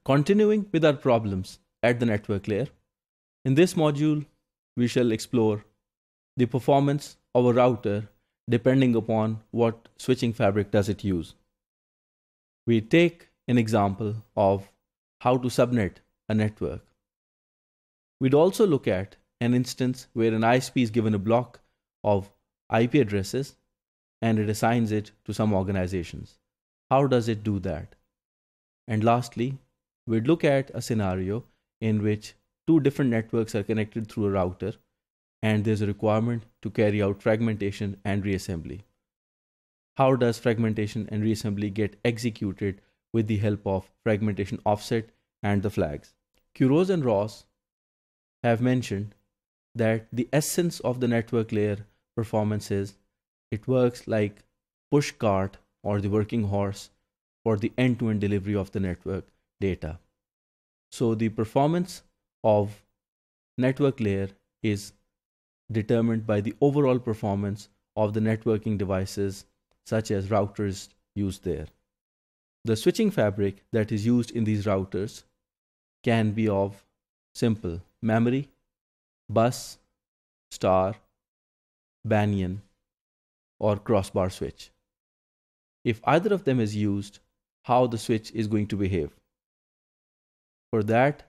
Continuing with our problems at the network layer, in this module, we shall explore the performance of a router depending upon what switching fabric does it use. We take an example of how to subnet a network. We'd also look at an instance where an ISP is given a block of IP addresses and it assigns it to some organizations. How does it do that? And lastly, we'd look at a scenario in which two different networks are connected through a router and there's a requirement to carry out fragmentation and reassembly. How does fragmentation and reassembly get executed with the help of fragmentation offset and the flags? Kuros and Ross have mentioned that the essence of the network layer performance is it works like push cart or the working horse for the end-to-end delivery of the network data. So the performance of network layer is determined by the overall performance of the networking devices such as routers used there. The switching fabric that is used in these routers can be of simple memory, bus, star, banyan, or crossbar switch. If either of them is used, how the switch is going to behave. For that,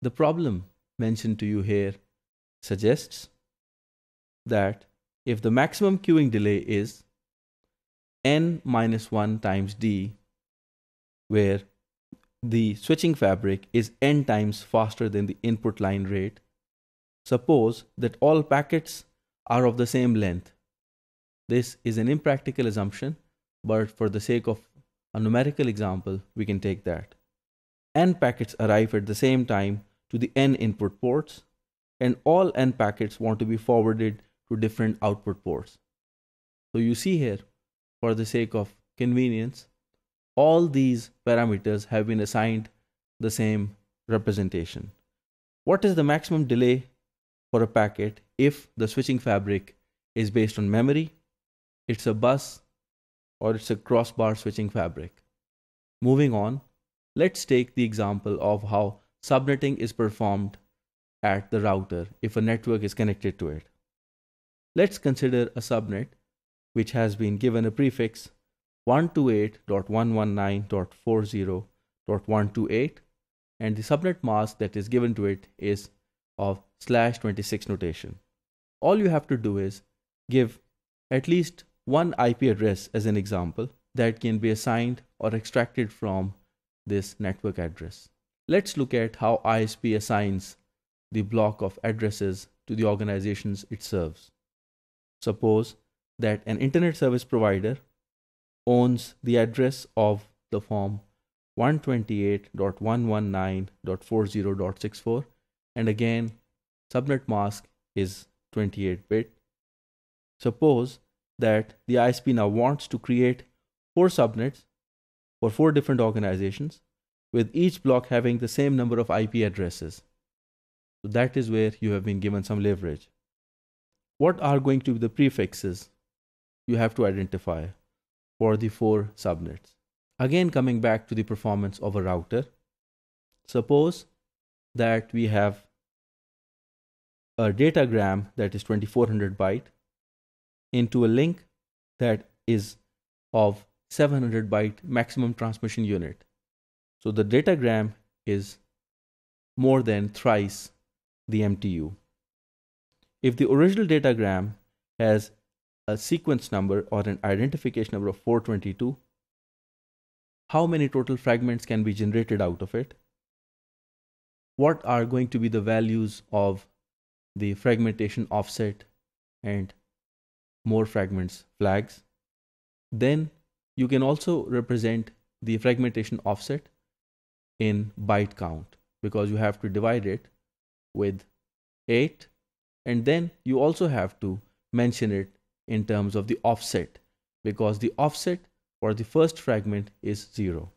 the problem mentioned to you here suggests that if the maximum queuing delay is n-1 times d, where the switching fabric is n times faster than the input line rate, suppose that all packets are of the same length. This is an impractical assumption, but for the sake of a numerical example, we can take that. N packets arrive at the same time to the n input ports, and all n packets want to be forwarded to different output ports. So you see here, for the sake of convenience, all these parameters have been assigned the same representation. What is the maximum delay for a packet if the switching fabric is based on memory, it's a bus, or it's a crossbar switching fabric? Moving on, let's take the example of how subnetting is performed at the router if a network is connected to it. Let's consider a subnet which has been given a prefix 128.119.40.128 and the subnet mask that is given to it is of /26 notation. All you have to do is give at least one IP address as an example that can be assigned or extracted from this network address. Let's look at how ISP assigns the block of addresses to the organizations it serves. Suppose that an internet service provider owns the address of the form 128.119.40.64 and again subnet mask is 28-bit. Suppose that the ISP now wants to create 4 subnets for 4 different organizations with each block having the same number of IP addresses. So that is where you have been given some leverage. What are going to be the prefixes you have to identify for the 4 subnets? Again, coming back to the performance of a router, suppose that we have a datagram that is 2400 byte into a link that is of 700 byte maximum transmission unit. So the datagram is more than thrice the MTU. If the original datagram has a sequence number or an identification number of 422, how many total fragments can be generated out of it? What are going to be the values of the fragmentation offset and more fragments flags? Then you can also represent the fragmentation offset in byte count because you have to divide it with 8 and then you also have to mention it in terms of the offset because the offset for the first fragment is 0.